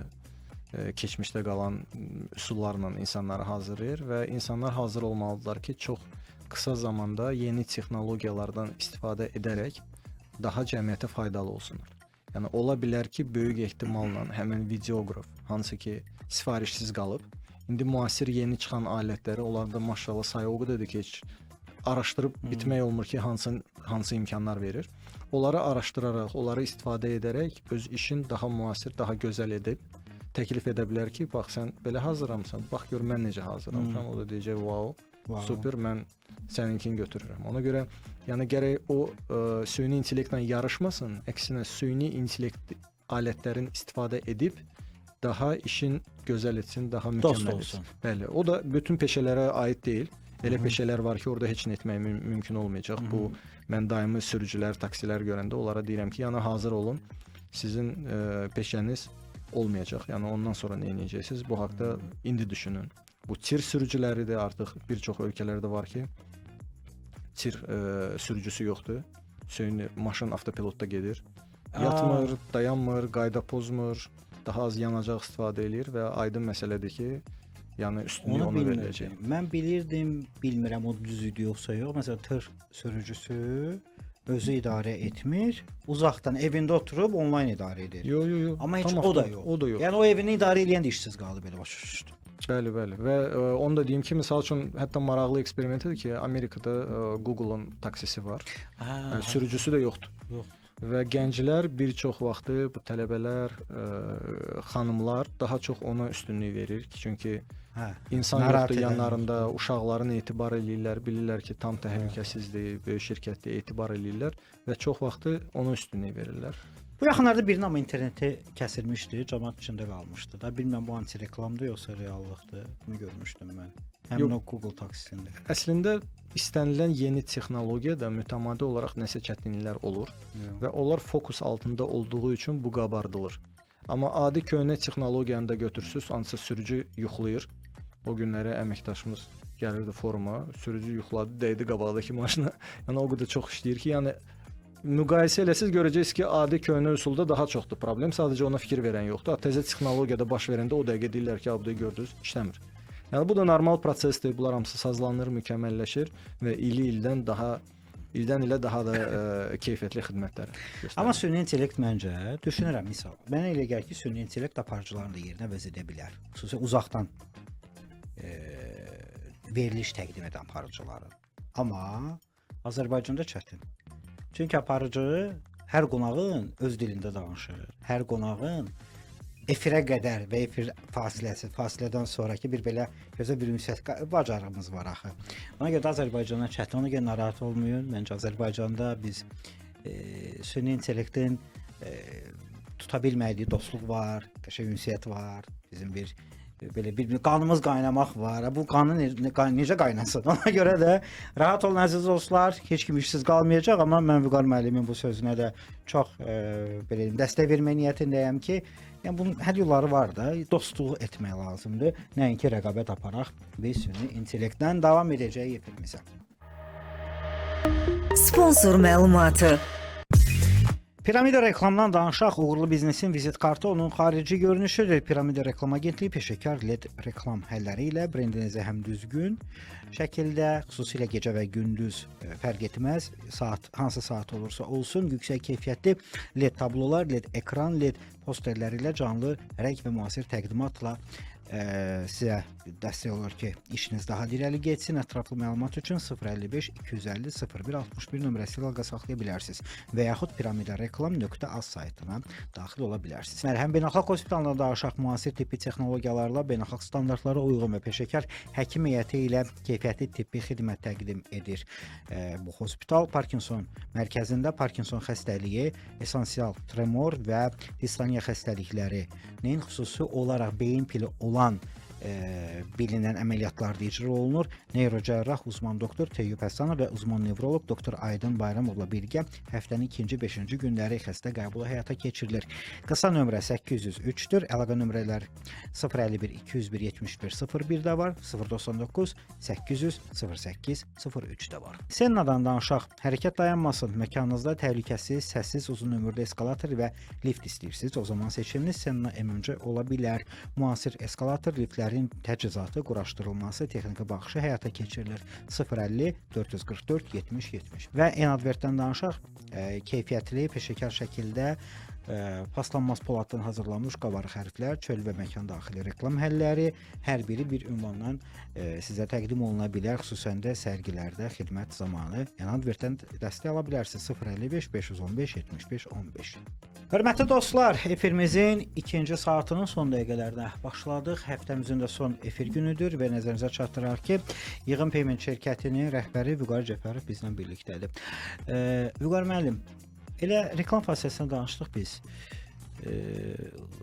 keçmişdə qalan üsullarla insanları hazırlayır və insanlar hazır olmalıdırlar ki, çox qısa zamanda yeni texnologiyalardan istifadə edərək daha cəmiyyətə faydalı olsunlar. Yəni ola bilər ki, böyük ehtimalla həmin videoqraf, hansı ki sifarişsiz qalıb, indi müasir yeni çıxan alətləri, onlarda maşallah sayı o qədərdir ki, heç araşdırıb bitmək olmur ki, hansı imkanlar verir. Onları araşdıraraq, onları istifadə edərək öz işin daha müasir, daha gözəl edib təklif edə bilər ki, bax sən belə hazırlamısan, bax gör mən necə hazırlamışam. O da deyəcək, wow, super, mən səninkini götürürəm. Ona görə yəni gərək o süni intellektlə yarışmasın, əksinə süni intellekt alətlərin istifadə edib daha işin gözəl etsin, daha mükəmməl etsin. Bəli, o da bütün peşələrə aid deyil. Elə peşələr var ki, orada heç nə etmək mümkün olmayacaq. Bu mən daimi sürücülər, taksilər görəndə onlara deyirəm ki, yəni hazır olun. Sizin peşəniz olmayacaq. Yəni ondan sonra nə edəcəksiniz? Bu haqqda indi düşünün. Bu tir sürücüləridir, artıq bir çox ölkələrdə var ki, tir sürücüsü yoxdur. Süni maşın avtopilotda gedir. Yatmır, dayanmır, qayda pozmur, daha az yanacaq istifadə edir və aydın məsələdir ki, yəni üstünlük ona veriləcək. Mən bilirdim, bilmirəm o düz idi yoxsa yox. Məsələn, tır sürücüsü özü idarə etmir, uzaqdan evində oturub onlayn idarə edir. Yox. Amma heç o da yox. O da yox. Yəni o evini idarə edən də işsiz qaldı belə başa düşdüm. Bəli. Və onu da deyim ki, məsəl üçün hətta maraqlı eksperimentidir ki, Amerikada Google-un taksisi var. Sürücüsü də yoxdur. Yox. Və gənclər bir çox vaxtı bu tələbələr, xanımlar daha çox ona üstünlük verir. Çünki insan yoxdur yanlarında, uşaqların etibar eləyirlər, bilirlər ki, tam təhlükəsizdir, böyük şirkətdir, etibar eləyirlər və çox vaxtı ona üstünlük verirlər. Bu yaxınlarda birinin amma interneti kəsilmişdi, cəmaət içində qalmışdı da. Bilmirəm bu anti-reklamdır yoxsa reallıqdır. Bunu görmüşdüm mən. Həmin o Google taksisində. Əslində istənilən yeni texnologiyada mütəmadi olaraq nəsə çətinliklər olur və onlar fokus altında olduğu üçün bu qabardılır. Amma adi köhnə texnologiyanı da götürsüz, hansısa sürücü yuxlayır. O günlərə əməkdaşımız gəlirdi foruma, sürücü yuxladı, dəydi qabaqdakı maşına. Yəni o qədər çox işləyir ki, yəni müqayisə eləsəz görəcəksiniz ki, adi köhnə üsulda daha çoxdur problem. Sadəcə ona fikir verən yoxdur. Təzə texnologiyada baş verəndə o dəqiqə deyirlər ki, bu da gördünüz, işləmir. Yəni bu da normal prosesdir. Bunlar hamısı sazlanır, mükəmməlləşir və ildən ilə daha da keyfiyyətli xidmətlər göstərir. Amma süni intellekt məncə, düşünürəm misal. Mənə elə gəlir ki, süni intellekt aparıcılarını da yerinə vəz edə bilər. Xüsusilə uzaqdan veriliş təqdim edən aparıcıları. Amma Azərbaycanda çətin. Çünki aparıcı hər qonağın öz dilində danışır. Hər qonağın efirə qədər və efir fasilədən sonraki bir belə gözəl bir ünsiyyət bacarığımız var axı. Ona görə də Azərbaycana çətin, ona görə narahat olmayın. Məncə Azərbaycanda biz süni intellektin tuta bilmədiyi dostluq var, qəşəng ünsiyyət var. Bizim belə bir qanımız qaynamaq var. Bu qanı necə qaynasın? Ona görə də rahat olun əziz dostlar. Heç kim işsiz qalmayacaq, amma mən Vüqar müəllimin bu sözünə də çox belə dəstək vermək niyyətindəyəm ki, yəni bunun həll yolları var da, dostluq etmək lazımdır. Nəinki rəqabət aparaq və süni intellektdən davam edəcək efimizə. Sponsor məlumatı. Piramida reklamdan danışaq. Uğurlu biznesin vizit kartı onun xarici görünüşüdür. Piramida reklam agentliyi peşəkar LED reklam həlləri ilə brendinizi həm düzgün şəkildə, xüsusilə gecə və gündüz fərq etməz, saat hansı saat olursa olsun, yüksək keyfiyyətli LED tablolar, LED ekran, LED posterləri ilə canlı rəng və müasir təqdimatla sizə dəstək olur ki, işiniz daha irəli getsin. Ətraflı məlumat üçün 055 250 01 61 nömrəsi ilə əlaqə saxlaya bilərsiniz və yaxud piramidareklam.az saytına daxil ola bilərsiniz. Mərhəm Beynəlxalq Hospitalında danışaq. Müasir tibbi texnologiyalarla beynəlxalq standartlara uyğun və peşəkar həkim heyəti ilə keyfiyyətli tibbi xidmət təqdim edir. Bu hospital Parkinson mərkəzində Parkinson xəstəliyi, esensial tremor və distoniya xəstəliklərinin xüsusi olaraq beyin pili olan bilinən əməliyyatlarda icra olunur. Neyrocərrah uzman doktor Teyyub Həsənov və uzman nevroloq doktor Aydın Bayramovla birgə həftənin 2-5-ci günləri xəstə qəbulu həyata keçirilir. Qısa nömrə 803-dür. Əlaqə nömrələri 051 201 71 01 də var. 099 800 08 03 də var. Sennadan danışaq. Hərəkət dayanmasın. Məkanınızda təhlükəsiz, səssiz uzun ömürlü eskalator və lift istəyirsiniz. O zaman seçiminiz Senna MMC ola bilər. Müasir eskalator, liftlərin təchizatı, quraşdırılması, texniki baxışı həyata keçirilir. 050 444 70 70. Və Enadvertdən danışaq. Keyfiyyətli, peşəkar şəkildə paslanmaz poladdan hazırlanmış qabarıq hərflər, çöl və məkan daxili reklam həlləri, hər biri bir ünvandan sizə təqdim oluna bilər, xüsusən də sərgilərdə xidmət zamanı. Enadvertdən dəstək ala bilərsiniz. 055 515 75 15. Hörmətli dostlar, efirimizin ikinci saatının son dəqiqələrinə başladıq. Həftəmizin də son efir günüdür və nəzərinizə çatdıraq ki, Yığın Payment şirkətinin rəhbəri Vüqar Cəfərov bizlə birlikdədir. Vüqar müəllim, elə reklam fasiləsindən danışdıq biz.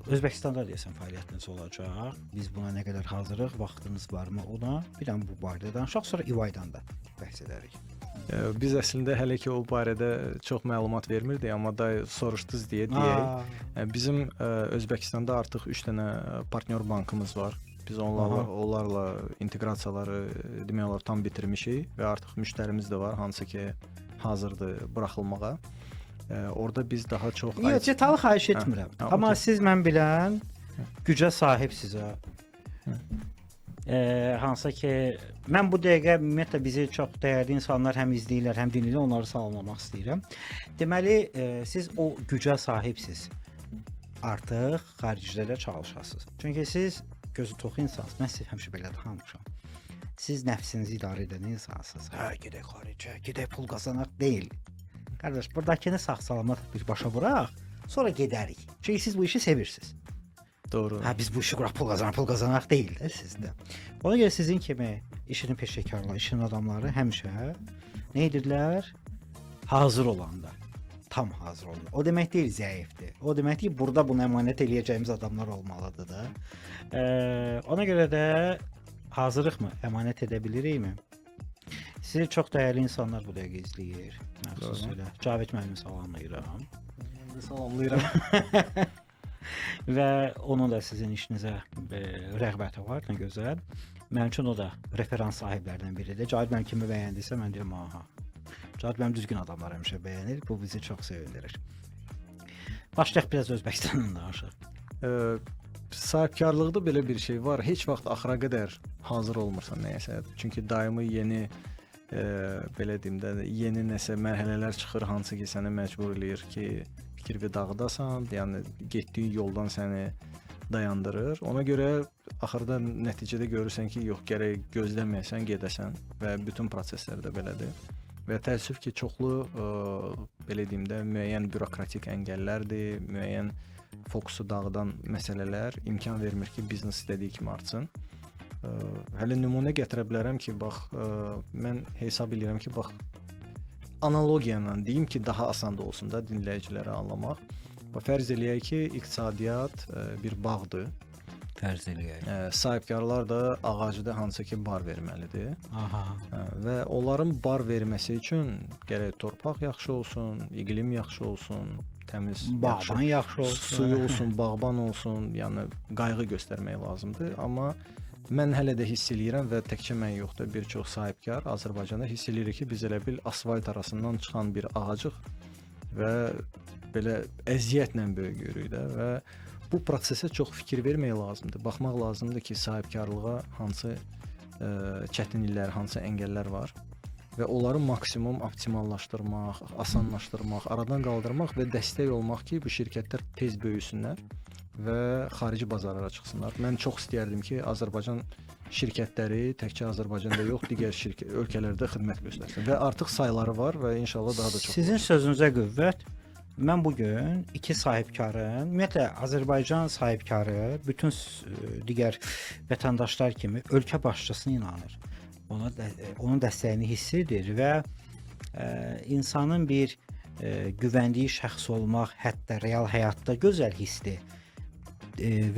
Özbəkistanda deyəsən fəaliyyətiniz olacaq. Biz buna nə qədər hazırıq, vaxtınız varmı ona? Bir dənə bu barədə danışaq, sonra İvaydan da bəhs edərik. Biz əslində hələ ki o barədə çox məlumat vermirdik, amma da soruşdunuz deyə deyək. Bizim Özbəkistanda artıq 3 dənə partnyor bankımız var. Biz onlarla inteqrasiyaları demək olar tam bitirmişik və artıq müştərimiz də var, hansı ki hazırdır buraxılmağa. Orada biz daha çox Detallı xahiş etmirəm. Amma siz mən bilən gücə sahibsiniz. Hansı ki mən bu dəqiqə ümumiyyətlə bizi çox dəyərli insanlar həm izləyirlər, həm dinləyirlər, onları salamlamaq istəyirəm. Deməli, siz o gücə sahibsiniz. Artıq xaricdə də çalışasınız. Çünki siz gözü tox insansınız. Mən sizi həmişə belə tanımışam. Siz nəfsinizi idarə edən insansınız. Gedək xaricə, gedək pul qazanaq deyil. Qardaş, buradakını sağ-salamat bir başa vuraq, sonra gedərik. Çünki siz bu işi sevirsiniz. Doğru. Biz bu işi quraq pul qazanaq deyil də sizdə. Ona görə sizin kimi işinin peşəkarları, işin adamları həmişə nə edirlər? Hazır olanda, tam hazır olanda. O demək deyil zəifdir. O demək deyil burada bunu əmanət eləyəcəyimiz adamlar olmalıdır da. Ona görə də hazırlıqmı, əmanət edə bilirikmi? Sizi çox dəyərli insanlar bu dəqiqə izləyir. Xüsusilə Cavid müəllimi salamlayıram. Salamlayıram. Və onun da sizin işinizə rəğbəti var, nə gözəl. Mənim üçün o da referans sahiblərindən biridir. Cavid mənim kimi bəyəndiysə mən deyirəm, aha. Cavid mənim düzgün adamlar həmişə bəyənir. Bu bizi çox sevindirir. Başlayaq biraz Özbəkistandan danışaq. Sahibkarlıqda belə bir şey var. Heç vaxt axıra qədər hazır olmursan nəyəsə. Çünki daimi yeni belə deyim də, yeni nəsə mərhələlər çıxır, hansı ki səni məcbur eləyir ki, fikir və dağıdasan, yəni getdiyin yoldan səni dayandırır. Ona görə axırda nəticədə görürsən ki, yox, gərək gözləməyəsən, gedəsən və bütün proseslər də belədir. Və təəssüf ki, çoxlu belə deyim də, müəyyən bürokratik əngəllərdir, müəyyən fokusu dağıdan məsələlər imkan vermir ki, biznes istədiyi kimi artsın. Hələ nümunə gətirə bilərəm ki, bax, mən hesab edirəm ki, bax, analogiya ilə deyim ki, daha asan da olsun da dinləyicilərə anlamaq. Fərz eləyək ki, iqtisadiyyat bir bağdır. Fərz eləyək. Sahibkarlar da ağacda hansı ki bar verməlidir. Aha. Və onların bar verməsi üçün gərək torpaq yaxşı olsun, iqlim yaxşı olsun, təmiz, bağban yaxşı olsun, suyu olsun, bağban olsun, yəni qayğı göstərmək lazımdır. Amma mən hələ də hiss eləyirəm və təkcə mən yoxdur, bir çox sahibkar Azərbaycanda hiss eləyir ki, biz elə bil asfalt arasından çıxan bir ağacıq və belə əziyyətlə böyüyürük də və bu prosesə çox fikir vermək lazımdır. Baxmaq lazımdır ki, sahibkarlığa hansı çətinliklər, hansı əngəllər var və onları maksimum optimallaşdırmaq, asanlaşdırmaq, aradan qaldırmaq və dəstək olmaq ki, bu şirkətlər tez böyüsünlər və xarici bazarlara çıxsınlar. Mən çox istəyərdim ki, Azərbaycan şirkətləri təkcə Azərbaycanda yox, digər ölkələrdə xidmət göstərsin və artıq sayları var və inşallah daha da çox. Sizin sözünüzə qüvvət. Mən bu gün iki sahibkarın, ümumiyyətlə Azərbaycan sahibkarı bütün digər vətəndaşlar kimi ölkə başçısına inanır. Onun dəstəyini hiss edir və insanın bir güvəndiyi şəxs olmaq hətta real həyatda gözəl hissdir.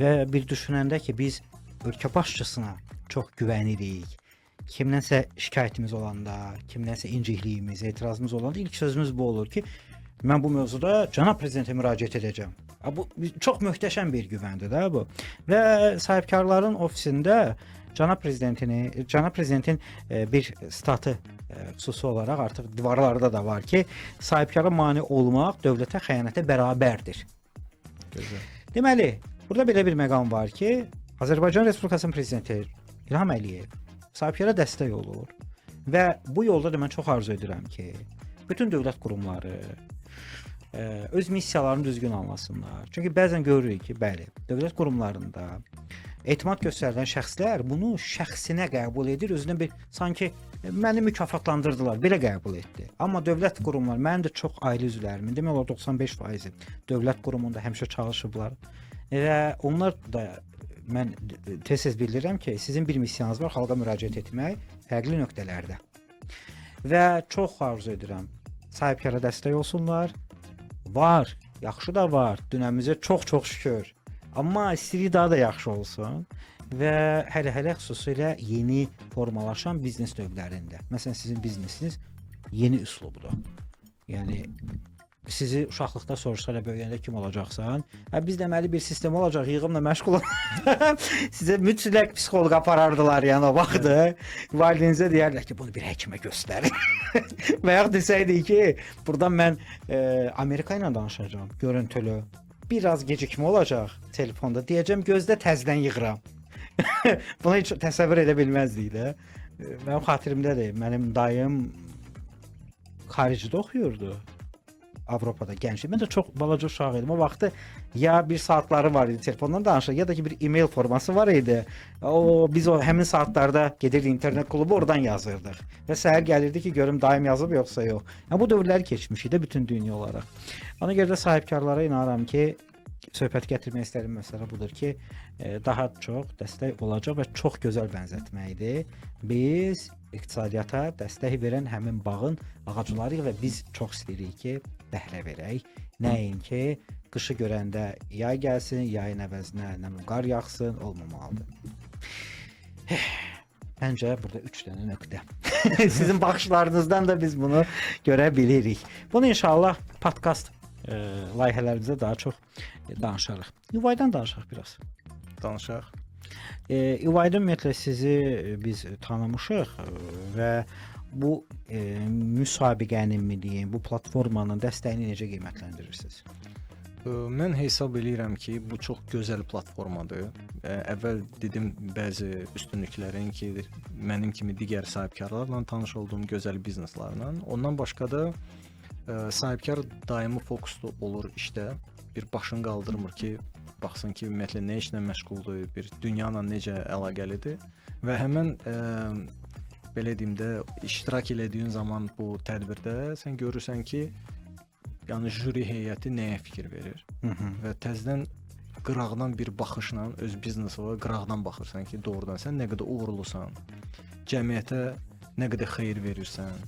Və bir düşünəndə ki, biz ölkə başçısına çox güvənirik. Kimdənsə şikayətimiz olanda, kimdənsə incikliyimiz, etirazımız olanda ilk sözümüz bu olur ki, mən bu mövzuda cənab prezidentə müraciət edəcəm. Bu çox möhtəşəm bir güvəndir də bu. Və sahibkarların ofisində cənab prezidentin bir statı xüsusi olaraq artıq divarlarda da var ki, sahibkara mane olmaq dövlətə xəyanətə bərabərdir. Gözəl. Deməli, burada belə bir məqam var ki, Azərbaycan Respublikasının prezidenti İlham Əliyev sahibkara dəstək olur və bu yolda da mən çox arzu edirəm ki, bütün dövlət qurumları öz missiyalarını düzgün anlasınlar. Çünki bəzən görürük ki, bəli, dövlət qurumlarında etimad göstərilən şəxslər bunu şəxsinə qəbul edir, özünə bir sanki məni mükafatlandırdılar, belə qəbul etdi. Amma dövlət qurumları, mənim də çox ailə üzvlərimin, demək olar 95%-i dövlət qurumunda həmişə çalışıblar və onlar da mən tez-tez bildirirəm ki, sizin bir missiyanız var, xalqa müraciət etmək fərqli nöqtələrdə. Və çox arzu edirəm, sahibkara dəstək olsunlar. Var, yaxşı da var, dünəmizə çox-çox şükür. Amma istəyirik daha da yaxşı olsun və hələ xüsusilə yeni formalaşan biznes növlərində. Məsələn, sizin biznesiniz yeni üslubdur. Yəni sizi uşaqlıqda soruşsalar böyüyəndə kim olacaqsan? Biz deməli bir sistem olacaq, yığımla məşğul sizə mütləq psixoloq aparardılar, yəni o vaxtı. Valideyninizə deyərlər ki, bunu bir həkimə göstərin. Və yaxud desəydik ki, buradan mən Amerika ilə danışacağam, görüntülü. Biraz gecikmə olacaq telefonda. Deyəcəm, gözdə təzədən yığıram. Bunu heç təsəvvür edə bilməzdik də. Mənim xatirimdədir, mənim dayım xaricdə oxuyurdu. Avropada gənclik. Mən də çox balaca uşaq idim. O vaxtı ya bir saatları var idi telefondan danışır, ya da ki bir e-mail forması var idi. Biz həmin saatlarda gedirdik internet klubu, oradan yazırdıq. Və səhər gəlirdi ki, görüm daim yazıb yoxsa yox. Yəni bu dövrləri keçmişik də bütün dünya olaraq. Ona görə də sahibkarlara inanıram ki, söhbət gətirmək istədiyim məsələ budur ki, daha çox dəstək olacaq və çox gözəl bənzətməkdir. Biz iqtisadiyyata dəstək verən həmin bağın ağaclarıyıq və biz çox istəyirik ki, bəhrə verək. Nəinki qışı görəndə yay gəlsin, yayın əvəzinə qar yağsın, olmamalıdır. Məncə burada 3 dənə nöqtə. Sizin baxışlarınızdan da biz bunu görə bilirik. Bunu inşallah podkast layihələrimizdə daha çox danışarıq. İVAY-dan danışaq biraz. Danışaq. İVAY-da ümumiyyətlə sizi biz tanımışıq və bu müsabiqənin mi deyim, bu platformanın dəstəyini necə qiymətləndirirsiniz? Mən hesab edirəm ki, bu çox gözəl platformadır. Əvvəl dedim bəzi üstünlüklərin ki, mənim kimi digər sahibkarlarla tanış olduğum gözəl bizneslərlə. Ondan başqa da sahibkar daimi fokuslu olur işdə. Bir başını qaldırmır ki, baxsın ki, ümumiyyətlə nə işlə məşğuldur, bir dünya ilə necə əlaqəlidir və həmin belə deyim də iştirak elədiyin zaman bu tədbirdə sən görürsən ki, yəni jüri heyəti nəyə fikir verir və təzədən qıraqdan bir baxışla öz biznesinə qıraqdan baxırsan ki, doğrudan sən nə qədər uğurlusan, cəmiyyətə nə qədər xeyir verirsən.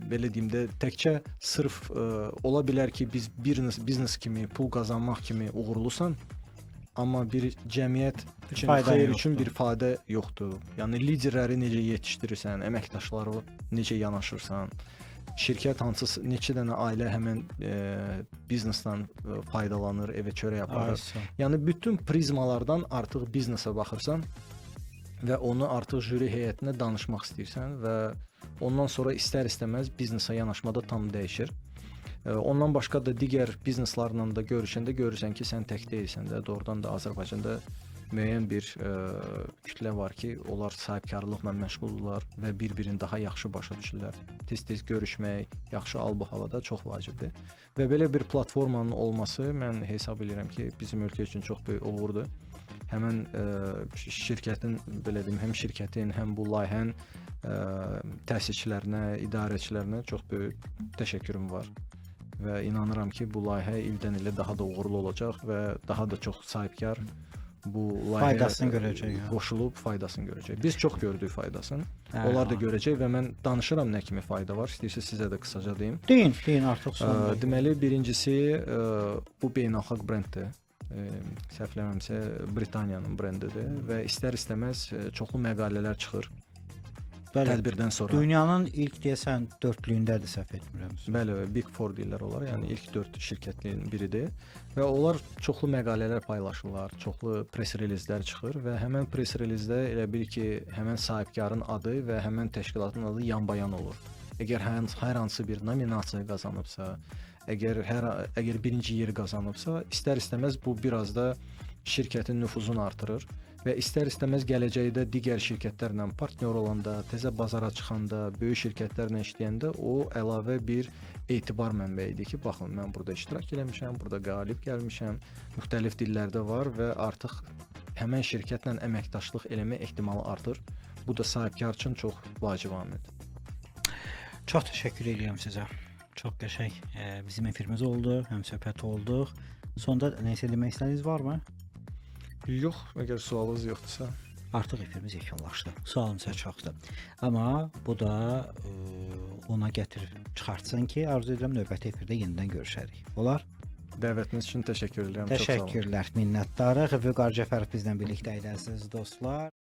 Belə deyim də təkcə sırf ola bilər ki, biz biznes kimi, pul qazanmaq kimi uğurlusan, amma bir cəmiyyət üçün, xeyir üçün bir fayda yoxdur. Yəni liderləri necə yetişdirirsən, əməkdaşları necə yanaşırsan, şirkət hansı neçə dənə ailə həmin biznesdən faydalanır, evə çörək aparır. Yəni bütün prizmalardan artıq biznesə baxırsan və onu artıq jüri heyətinə danışmaq istəyirsən və ondan sonra istər-istəməz biznesə yanaşmada tam dəyişir. Ondan başqa da digər bizneslərlə də görüşəndə görürsən ki, sən tək deyilsən də, doğrudan da Azərbaycanda müəyyən bir kütlə var ki, onlar sahibkarlıqla məşğuldurlar və bir-birini daha yaxşı başa düşürlər. Tez-tez görüşmək, yaxşı al-bu havada çox vacibdir. Və belə bir platformanın olması mən hesab edirəm ki, bizim ölkə üçün çox böyük uğurdur. Həmin şirkətin, belə deyim, həm şirkətin, həm bu layihənin təsisçilərinə, idarəçilərinə çox böyük təşəkkürüm var. Və inanıram ki, bu layihə ildən ilə daha da uğurlu olacaq və daha da çox sahibkar bu Faydasını layihəyə görəcək, yəni. qoşulub faydasını görəcək. Biz çox gördük faydasını. Onlar da görəcək və mən danışıram nə kimi fayda var. İstəyirsə sizə də qısaca deyim. Deyin artıq sonra. Deməli, birincisi bu beynəlxalq brenddir. Səhvləmirəmsə Britaniyanın brendidir və istər-istəməz çoxlu məqalələr çıxır. Tədbirdən sonra. Dünyanın ilk deyəsən dördlüyündədir, səhv etmirəm. Bəli, Big Four deyirlər onlar, yəni ilk 4 şirkətlərin biridir və onlar çoxlu məqalələr paylaşırlar, çoxlu press relizlər çıxır və həmin press relizdə elə bil ki, həmin sahibkarın adı və həmin təşkilatın adı yanbayan olur. Əgər hər hansı bir nominasiya qazanıbsa, əgər birinci yeri qazanıbsa, istər-istəməz bu biraz da şirkətin nüfuzunu artırır və istər-istəməz gələcəkdə digər şirkətlərlə partnyor olanda, təzə bazara çıxanda, böyük şirkətlərlə işləyəndə o əlavə bir etibar mənbəyidir ki, baxın, mən burada iştirak eləmişəm, burada qalib gəlmişəm, müxtəlif dillərdə var və artıq həmin şirkətlə əməkdaşlıq eləmə ehtimalı artır. Bu da sahibkar üçün çox vacib amildir. Çox təşəkkür edirəm sizə. Çox qəşəng bizim efirimiz oldu, həm söhbət olduq. Sonda nəsə demək istədiniz varmı? Yox, əgər sualınız yoxdursa. Artıq efirimiz yekunlaşdı. Sualım sizə çoxdur. Amma bu da ona çıxartsın ki, arzu edirəm növbəti efirdə yenidən görüşərik. Olar? Dəvətiniz üçün təşəkkür edirəm. Çox sağ olun. Təşəkkürlər, minnətdarıq. Vüqar Cəfərov bizlə birlikdə idi, əziz dostlar.